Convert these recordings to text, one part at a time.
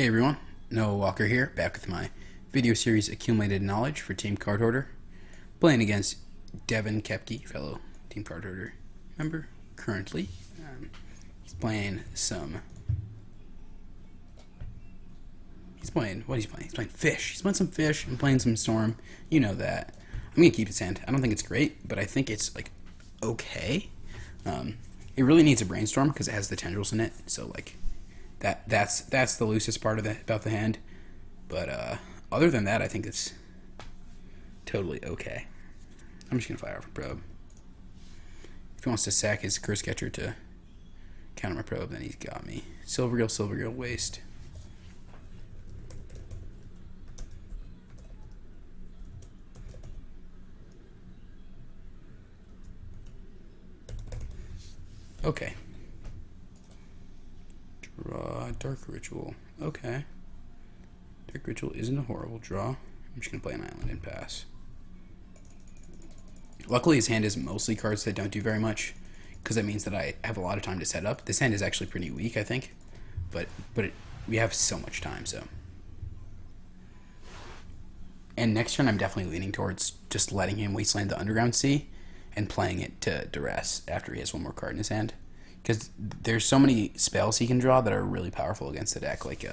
Hey everyone, Noah Walker here, back with my video series Accumulated Knowledge for Team Cardhoarder, playing against Devin Kepke, fellow Team Cardhoarder member, currently. He's playing what he's playing? He's playing Fish. He's playing some Fish and playing some Storm. You know that. I'm going to keep his hand. I don't think it's great, but I think it's, like, okay. It really needs a Brainstorm because it has the tendrils in it, so, like, that's the loosest part about the hand. But other than that, I think it's totally okay. I'm just gonna fire off a probe. If he wants to sack his Curse Catcher to counter my probe, then he's got me. Silvergill, waste. Okay. Draw Dark Ritual. Okay. Dark Ritual isn't a horrible draw. I'm just going to play an island and pass. Luckily, his hand is mostly cards that don't do very much, because that means that I have a lot of time to set up. This hand is actually pretty weak, I think, but we have so much time, so. And next turn, I'm definitely leaning towards just letting him Wasteland the Underground Sea and playing it to duress after he has one more card in his hand. Because there's so many spells he can draw that are really powerful against the deck, like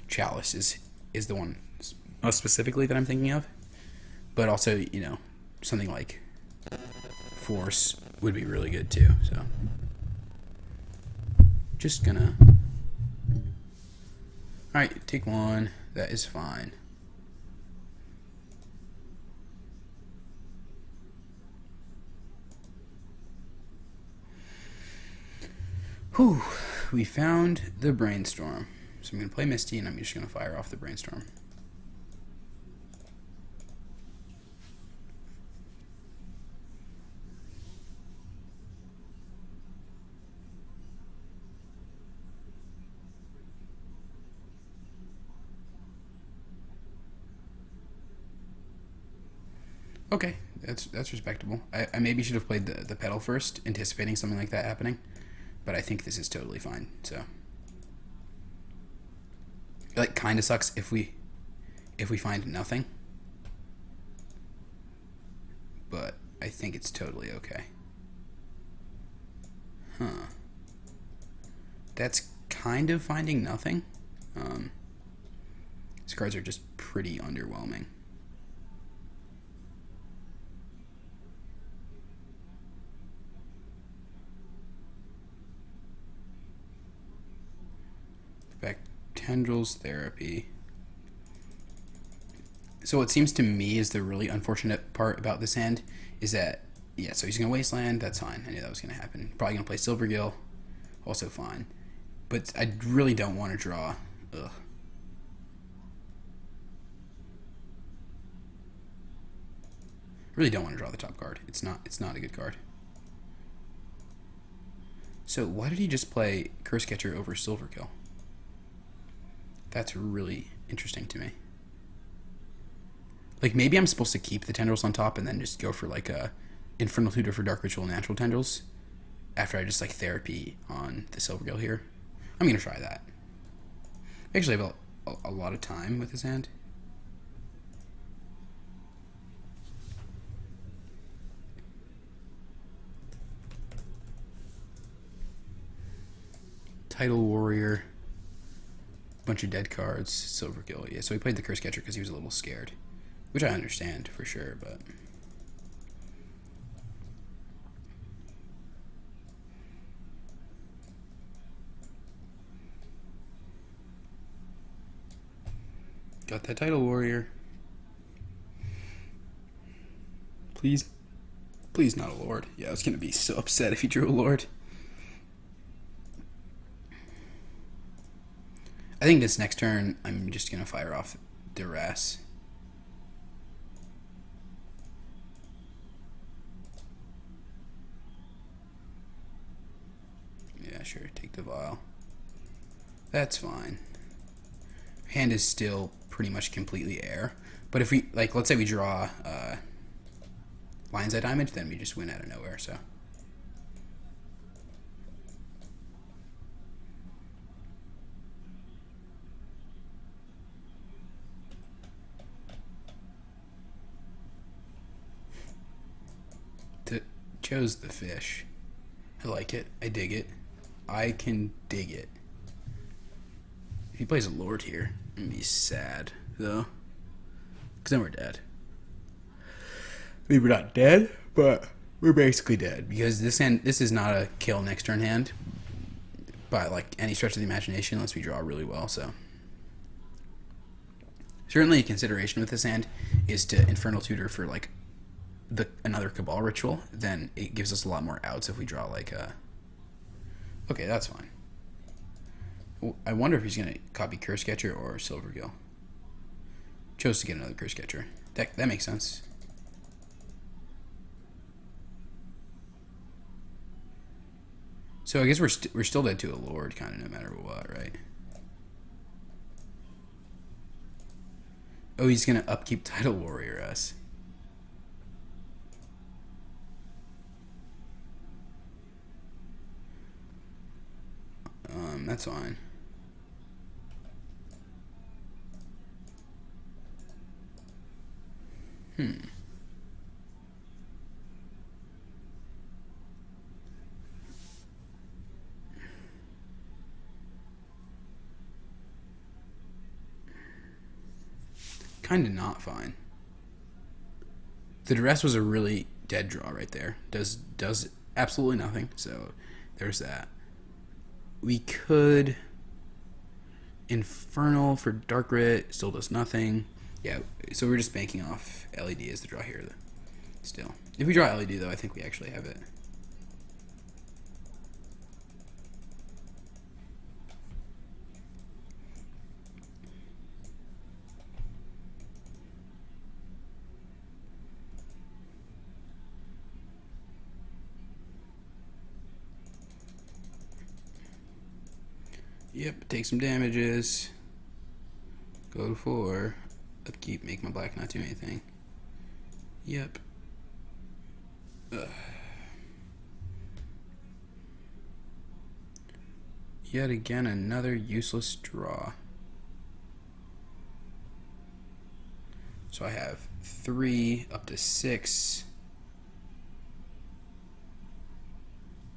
Chalice is the one most specifically that I'm thinking of. But also, you know, something like Force would be really good too. So, just gonna... Alright, take one. That is fine. Whew, we found the Brainstorm. So I'm going to play Misty, and I'm just going to fire off the Brainstorm. Okay, that's respectable. I maybe should have played the pedal first, anticipating something like that happening. But I think this is totally fine, so. It, like, kind of sucks if we find nothing. But I think it's totally okay. Huh. That's kind of finding nothing. These cards are just pretty underwhelming. Back tendrils therapy. So what seems to me is the really unfortunate part about this hand is that, yeah, so he's going to Wasteland, that's fine. I knew that was going to happen. Probably going to play Silvergill, also fine. But I really don't want to draw. Ugh. Really don't want to draw the top card. It's not a good card. So why did he just play Curse Catcher over Silvergill? That's really interesting to me. Like, maybe I'm supposed to keep the tendrils on top and then just go for, like, a Infernal Tutor for Dark Ritual natural tendrils after I just, like, therapy on the Silvergill here. I'm going to try that. I actually have a lot of time with this hand. Tidal Warrior. Bunch of dead cards, Silvergill. Yeah, so he played the Curse Catcher because he was a little scared, which I understand for sure, but got that Tidal Warrior. Please not a Lord. Yeah, I was gonna be so upset if he drew a Lord. I think this next turn, I'm just going to fire off Duress. Yeah, sure, take the Vial. That's fine. Hand is still pretty much completely air. But if we, like, let's say we draw Lion's Eye Diamond, then we just win out of nowhere, so. chose the fish. I like it. I dig it. I can dig it. If he plays a lord here, I'm gonna be sad, though. Because then we're dead. I mean, we're not dead, but we're basically dead. Because this is not a kill next turn hand by, like, any stretch of the imagination unless we draw really well, so. Certainly a consideration with this hand is to Infernal Tutor for, like, another Cabal ritual. Then it gives us a lot more outs if we draw, like, a... Okay, that's fine. I wonder if he's going to copy Curse Catcher or Silvergill. Chose to get another Curse Catcher. That makes sense. So I guess we're still dead to a Lord, kind of, no matter what, right? Oh, he's going to upkeep Tidal Warrior us. That's fine. Kind of not fine. The Duress was a really dead draw right there. Does absolutely nothing, so there's that. We could Infernal for Dark Writ, still does nothing. Yeah, so we're just banking off LED as the draw here, still. If we draw LED, though, I think we actually have it. Yep, take some damages. Go for upkeep, make my black not do anything. Yep. Ugh. Yet again, another useless draw. So I have 3 up to 6,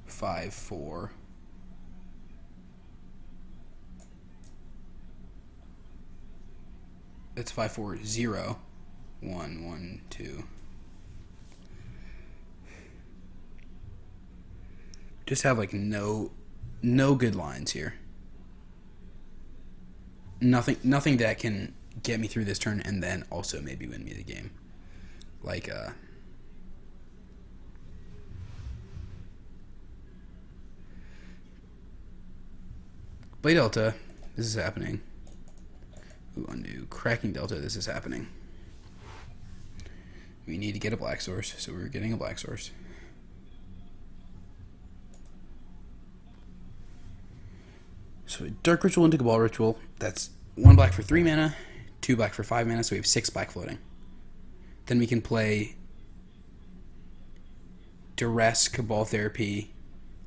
5, 4. That's 5, 4, 0, 1, 1, 2. Just have like no good lines here. Nothing that can get me through this turn and then also maybe win me the game. Like Blade Delta, this is happening. Ooh, undo. Cracking Delta, this is happening. We need to get a black source, so we're getting a black source. So a Dark Ritual into Cabal Ritual, that's 1 black for 3 mana, 2 black for 5 mana, so we have 6 black floating. Then we can play Duress, Cabal Therapy,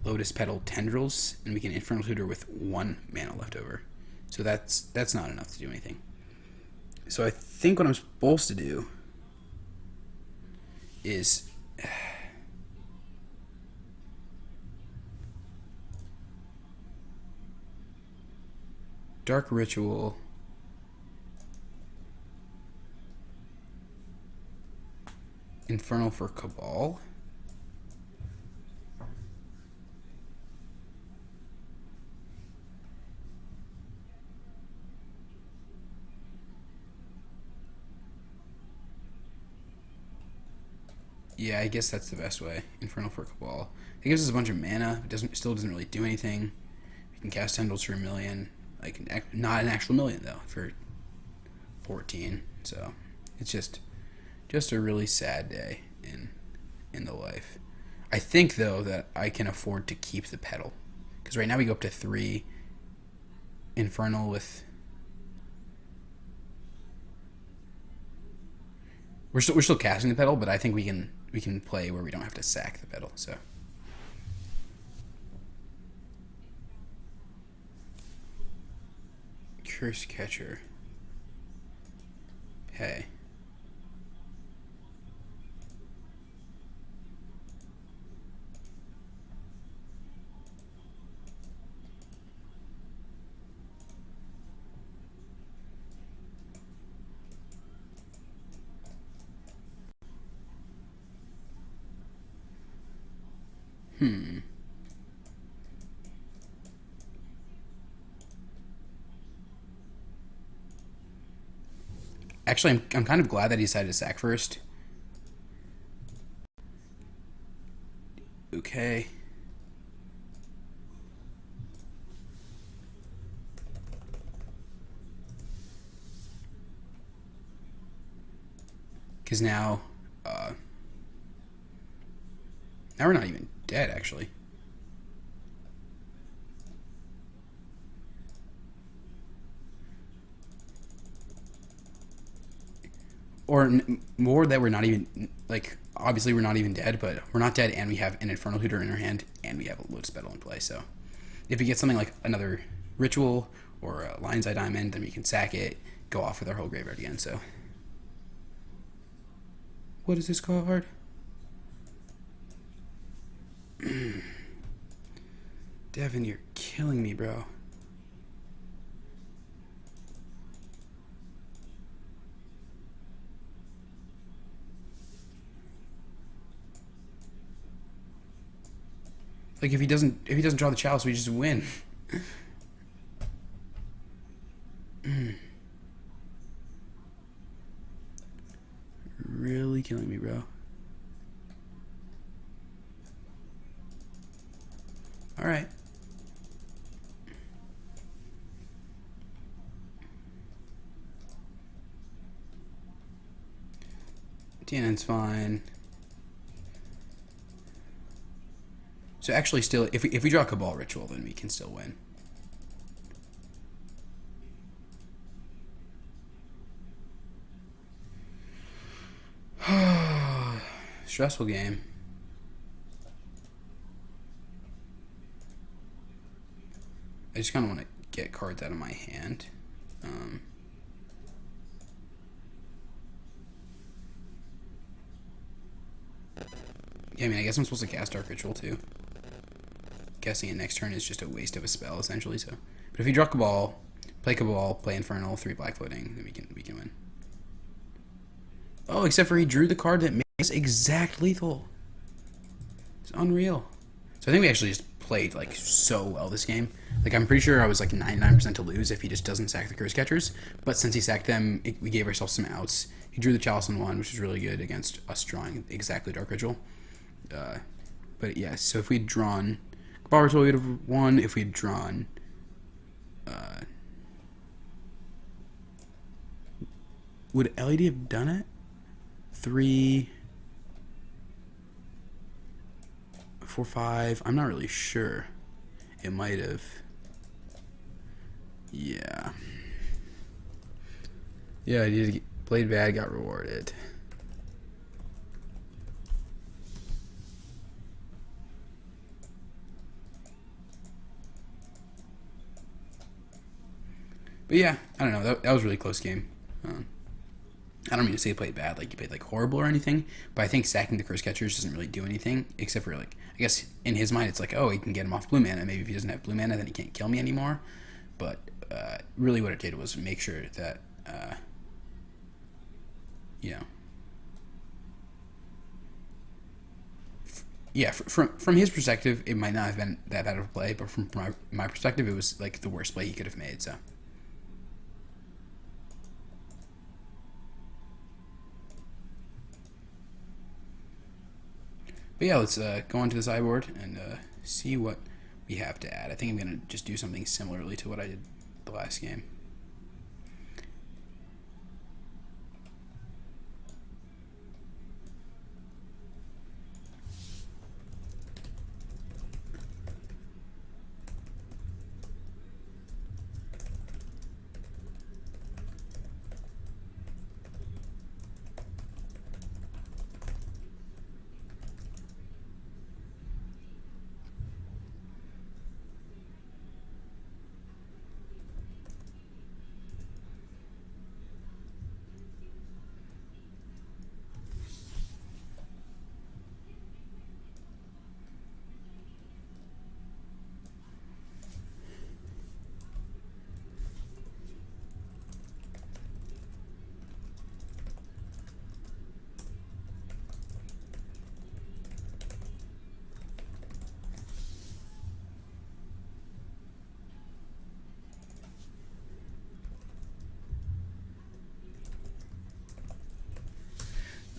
Lotus Petal, Tendrils, and we can Infernal Tutor with 1 mana left over. So that's not enough to do anything. So I think what I'm supposed to do is Dark Ritual, Infernal for Cabal. Yeah, I guess that's the best way. Infernal for Cabal. It gives us a bunch of mana. It still doesn't really do anything. We can cast Tendrils for 1 million. Like, not an actual million, though, for 14. So, it's just a really sad day in the life. I think, though, that I can afford to keep the Petal. Because right now we go up to 3 Infernal with... We're still casting the Petal, but I think we can play where we don't have to sack the Petal, so... Curse Catcher. Hey. Actually, I'm kind of glad that he decided to sack first. Okay. Because now we're not even dead, actually. Or more that we're not even, like, obviously we're not even dead, but we're not dead, and we have an Infernal Hooter in our hand, and we have a Lotus Petal in play, so if we get something like another Ritual or a Lion's Eye Diamond, then we can sack it, go off with our whole graveyard again, so. What is this card? Devin, you're killing me, bro. Like if he doesn't draw the Chalice, we just win. Really killing me, bro. All right. TNN's fine. So actually, still, if we draw Cabal Ritual, then we can still win. Stressful game. I just kind of want to get cards out of my hand. Yeah, I mean, I guess I'm supposed to cast Dark Ritual too. Guessing it next turn is just a waste of a spell, essentially. So, but if we draw Cabal, play Infernal, 3 black floating, then we can win. Oh, except for he drew the card that makes exact lethal. It's unreal. So I think we actually just played like so well this game. Like I'm pretty sure I was like 99% to lose if he just doesn't sack the Curse Catchers. But since he sacked them, we gave ourselves some outs. He drew the Chalice on 1, which is really good against us drawing exactly Dark Ritual. But yeah, so if we'd drawn Cabal Ritual, we'd have won. If we'd drawn would LED have done it? 3, 4, 5. I'm not really sure. It might have. Yeah. Yeah, I did. Played bad, got rewarded. But yeah, I don't know. That was a really close game. I don't mean to say he played bad, like he played like horrible or anything, but I think sacking the Curse Catchers doesn't really do anything, except for like, I guess in his mind it's like, oh, he can get him off blue mana. Maybe if he doesn't have blue mana, then he can't kill me anymore. But really what it did was make sure that, you know, yeah, from his perspective, it might not have been that bad of a play, but from my perspective, it was like the worst play he could have made, so. But yeah, let's go onto the sideboard and see what we have to add. I think I'm going to just do something similarly to what I did the last game.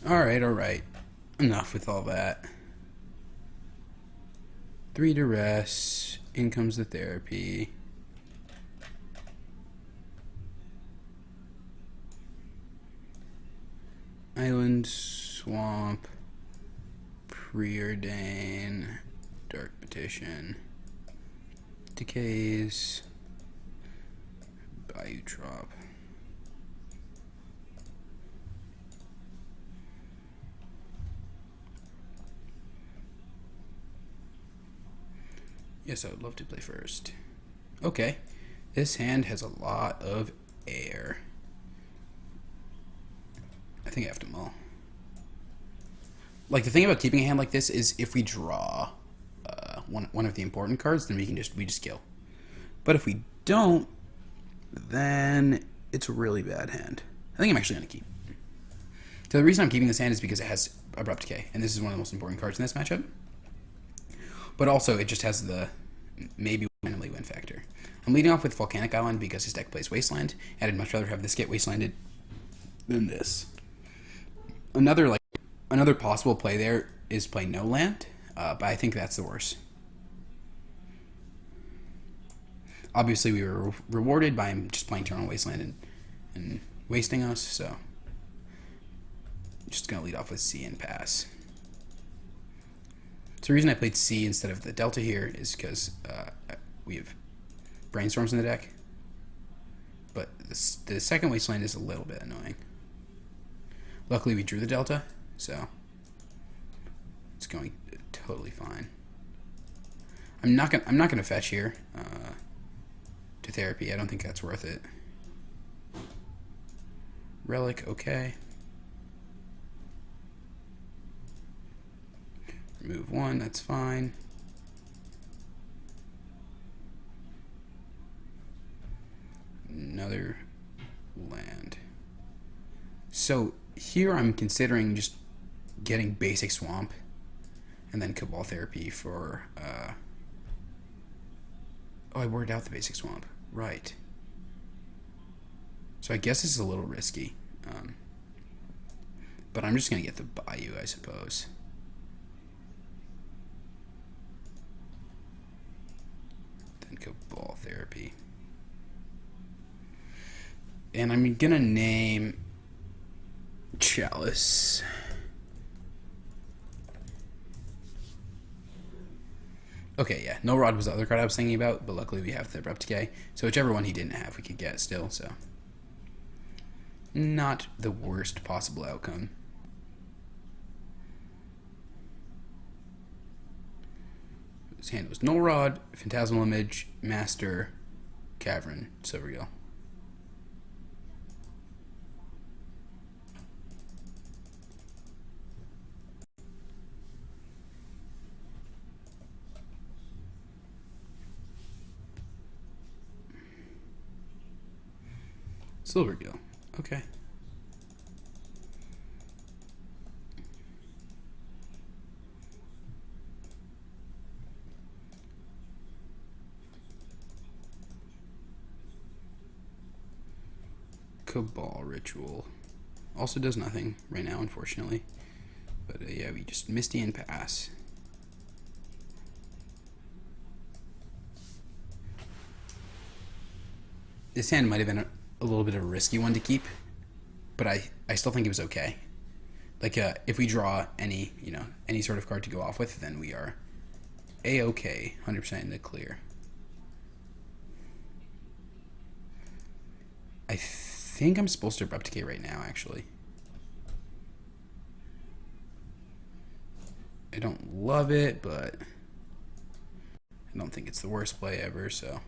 Alright, alright. Enough with all that. 3 to rest. In comes the therapy. Island, swamp, preordain, dark petition, decays, bayou trop. Yes, I would love to play first. Okay, this hand has a lot of air. I think I have to mull. Like, the thing about keeping a hand like this is if we draw one of the important cards, then we just kill. But if we don't, then it's a really bad hand. I think I'm actually going to keep. So the reason I'm keeping this hand is because it has Abrupt Decay, and this is one of the most important cards in this matchup. But also, it just has the maybe randomly win factor. I'm leading off with Volcanic Island because his deck plays Wasteland, and I'd much rather have this get Wastelanded than this. Another possible play there is play no land, but I think that's the worst. Obviously, we were rewarded by him just playing turn on Wasteland and wasting us, so I'm just going to lead off with C and pass. So the reason I played C instead of the Delta here is because we have Brainstorms in the deck, but the second Wasteland is a little bit annoying. Luckily, we drew the Delta, so it's going totally fine. I'm not gonna fetch here to therapy. I don't think that's worth it. Relic, okay. Remove 1, that's fine. Another land. So here I'm considering just getting basic swamp and then Cabal Therapy for oh, I worded out the basic swamp. Right. So I guess this is a little risky. But I'm just gonna get the Bayou, I suppose. Then Cabal Therapy. And I'm gonna name Chalice. Okay, yeah. No Rod was the other card I was thinking about, but luckily we have the Abrupt Decay. So whichever one he didn't have, we could get still, so. Not the worst possible outcome. His hand was Null Rod, Phantasmal Image, Master, Cavern, Silvergill. Silvergill. Okay. Cabal Ritual. Also does nothing right now, unfortunately. But yeah, we just Misty and pass. This hand might have been a little bit of a risky one to keep, but I still think it was okay. Like if we draw any sort of card to go off with, then we are a-okay, 100% in the clear. I think I'm supposed to Abrupt Decay right now, actually. I don't love it, but I don't think it's the worst play ever, so.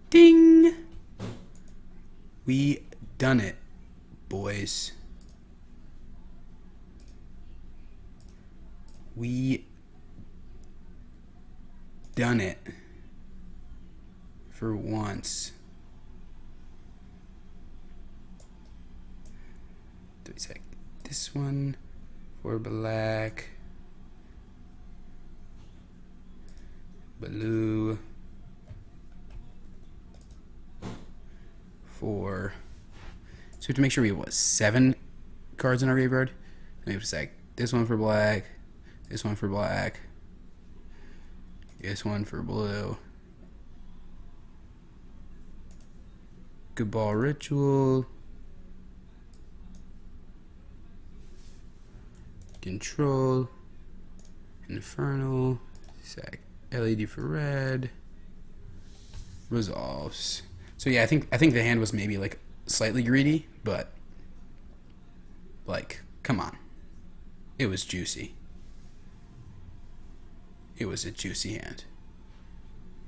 Ding! We done it, boys. We done it. For once. Take this one for black. Blue. 4. So we have to make sure we have, what, 7 cards in our graveyard? And we have to say this one for black, this one for black, this one for blue. Cabal Ritual. Control. Infernal. Sack LED for red. Resolves. So yeah, I think the hand was maybe like slightly greedy, but like, come on. It was juicy. It was a juicy hand.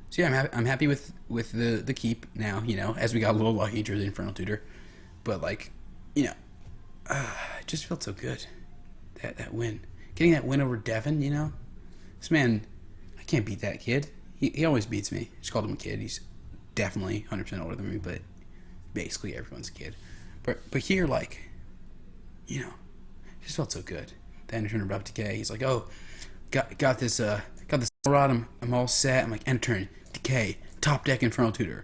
So yeah, I'm happy with the keep now, you know, as we got a little lucky through the Infernal Tutor. But like, you know, it just felt so good. That win. Getting that win over Devin, you know? This man, I can't beat that kid. He always beats me. Just called him a kid. He's definitely 100% older than me, but basically everyone's a kid. But here, like, you know, it just felt so good. The end turn abrupt decay. He's like, oh, got this rod. I'm all set. I'm like, end turn, decay, top deck Infernal Tutor.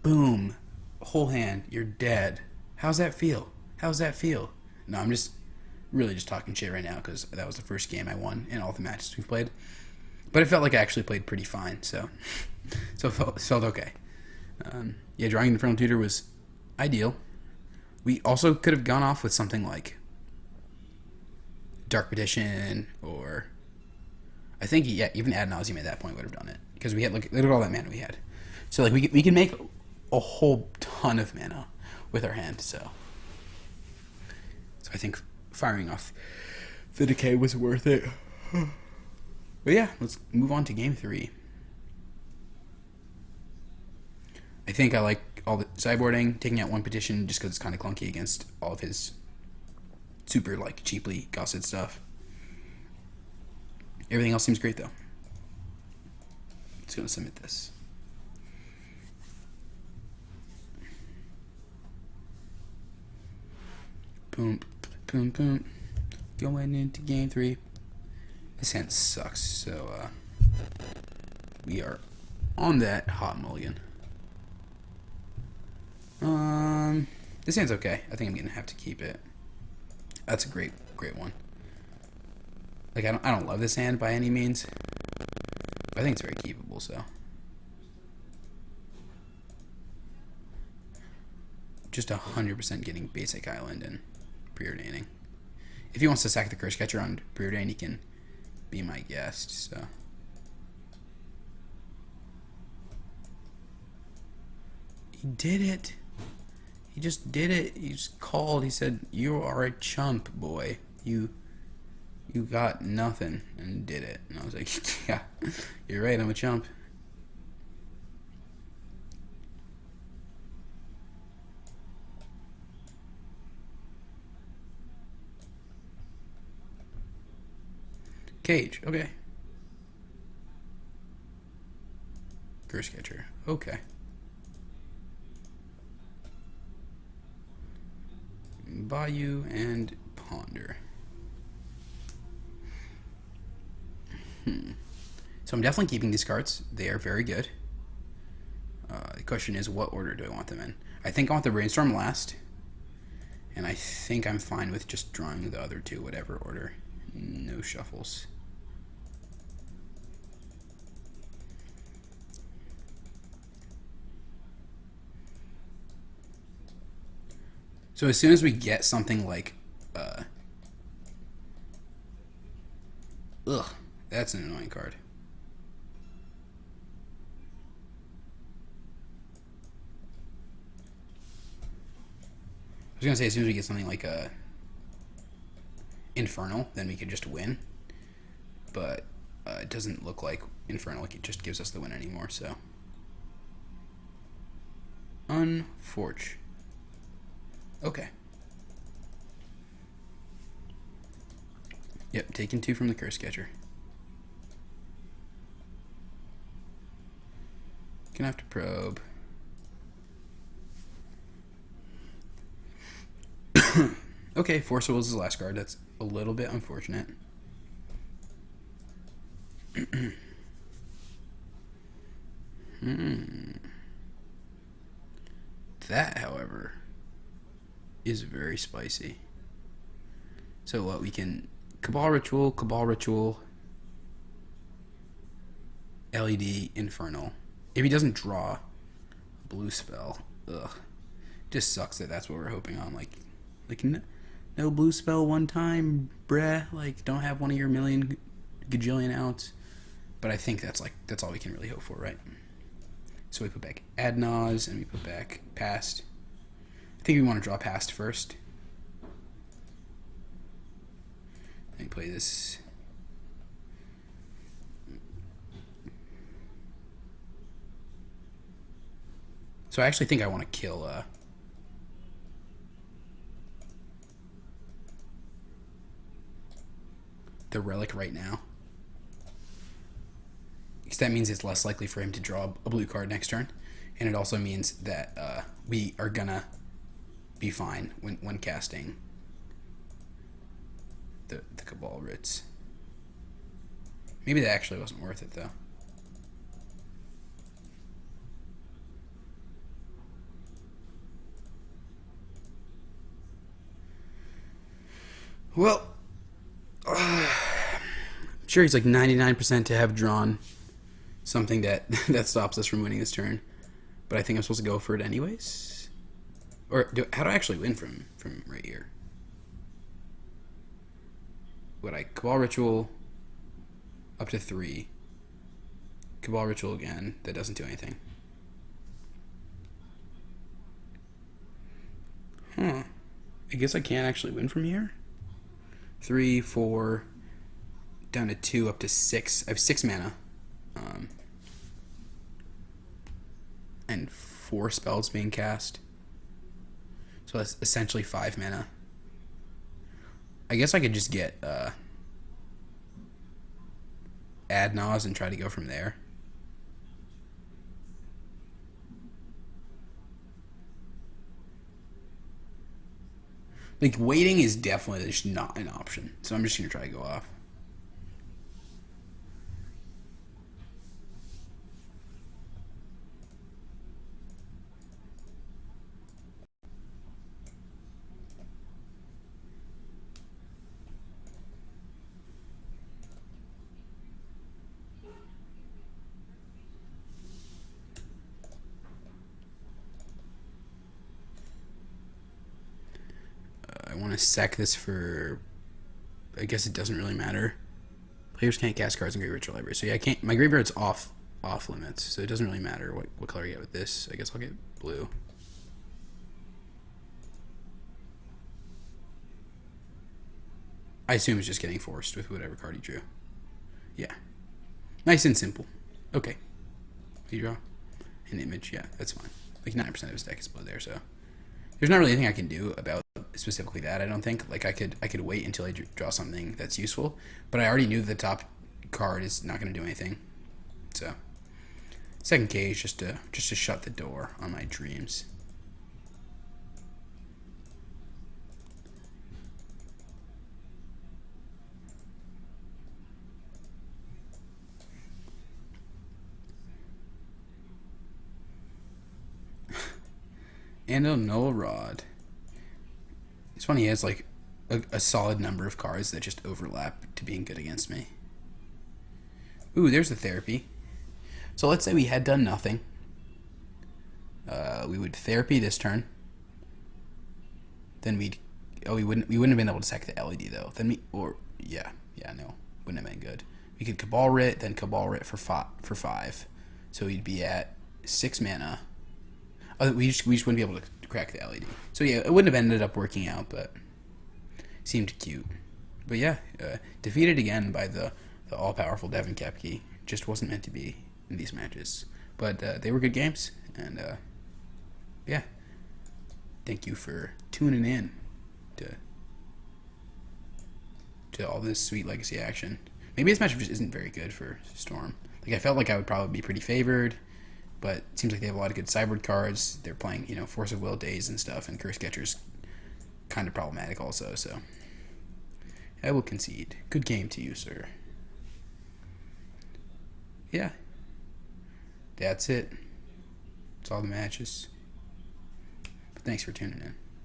Boom. Whole hand, you're dead. How's that feel? No, I'm just really just talking shit right now because that was the first game I won in all the matches we've played. But it felt like I actually played pretty fine, so it felt okay. Yeah, drawing Infernal Tutor was ideal. We also could have gone off with something like Dark Petition, or I think, yeah, even Ad Nauseam at that point would have done it, because we had, look at all that mana we had. So like we can make a whole ton of mana with our hand. So I think firing off the decay was worth it. But yeah, let's move on to game 3. I think I like all the sideboarding, taking out one petition just because it's kind of clunky against all of his super like cheaply costed stuff. Everything else seems great though. Just gonna submit this. Boom, boom, boom. Going into game 3. This hand sucks, so we are on that hot mulligan. This hand's okay. I think I'm gonna have to keep it. That's a great one. Like I don't love this hand by any means, but I think it's very keepable. So just 100% getting basic island and preordaining. If he wants to sack the Curse Catcher on preordain, he can be my guest. So he did it. He just did it. He just called. He said, "You are a chump, boy. You got nothing," and did it. And I was like, "Yeah, you're right. I'm a chump." Cage. Okay. Curse Catcher. Okay. Bayou and Ponder. So I'm definitely keeping these cards. They are very good. The question is, what order do I want them in? I think I want the Brainstorm last. And I think I'm fine with just drawing the other two, whatever order. No shuffles. So as soon as we get something like, ugh, that's an annoying card. I was gonna say, as soon as we get something like a Infernal, then we could just win. But it doesn't look like Infernal, like it just gives us the win anymore. So unfortunate. Okay. Yep, taking 2 from the Curse Catcher. Gonna have to probe. Okay, Force Will is the last card. That's a little bit unfortunate. That, however, is very spicy. So what, we can Cabal Ritual, LED, Infernal. If he doesn't draw a blue spell, ugh. Just sucks that that's what we're hoping on. Like no blue spell one time, bruh. Like, don't have one of your million gajillion outs. But I think that's all we can really hope for, right? So we put back Ad Naz and we put back Past. I think we want to draw Past first. Let me play this. So I actually think I want to kill the Relic right now. Because that means it's less likely for him to draw a blue card next turn. And it also means that we are gonna be fine when casting the Cabal Writs. Maybe that actually wasn't worth it, though. Well, I'm sure he's like 99% to have drawn something that stops us from winning this turn. But I think I'm supposed to go for it anyways. Or how do I actually win from right here? Would I Cabal Ritual up to 3? Cabal Ritual again. That doesn't do anything. Huh. I guess I can't actually win from here. 3, 4, down to 2, up to 6. I have 6 mana. And 4 spells being cast. So that's essentially 5 mana. I guess I could just get Ad Naz and try to go from there. Like, waiting is definitely just not an option. So I'm just going to try to go off. I want to sack this for... I guess it doesn't really matter. Players can't cast cards in Graveyard Ritual Library. So yeah, I can't... My graveyard's off limits, so it doesn't really matter what color you get with this. I guess I'll get blue. I assume it's just getting forced with whatever card you drew. Yeah. Nice and simple. Okay. You draw an image. Yeah, that's fine. Like 9% of his deck is blue there, so... There's not really anything I can do about specifically that, I don't think. Like, I could wait until I draw something that's useful, but I already knew the top card is not going to do anything. So, second K is just to shut the door on my dreams. And a Null Rod. It's funny, he has like a solid number of cards that just overlap to being good against me. Ooh, there's the Therapy. So let's say we had done nothing. We would Therapy this turn. Then we wouldn't have been able to sack the LED though. Then no, wouldn't have been good. We could Cabal Writ, then Cabal Writ for 5. So we'd be at 6 mana. Oh, we just wouldn't be able to crack the LED. So yeah, it wouldn't have ended up working out, but seemed cute. But yeah, defeated again by the all-powerful Devin Kepke. Just wasn't meant to be in these matches. But they were good games, and yeah. Thank you for tuning in to all this sweet Legacy action. Maybe this matchup just isn't very good for Storm. Like, I felt like I would probably be pretty favored, but it seems like they have a lot of good sideboard cards. They're playing, Force of Will, Daze, and stuff, and Curse Catcher's kind of problematic also, so I will concede. Good game to you, sir. Yeah. That's it. That's all the matches. Thanks for tuning in.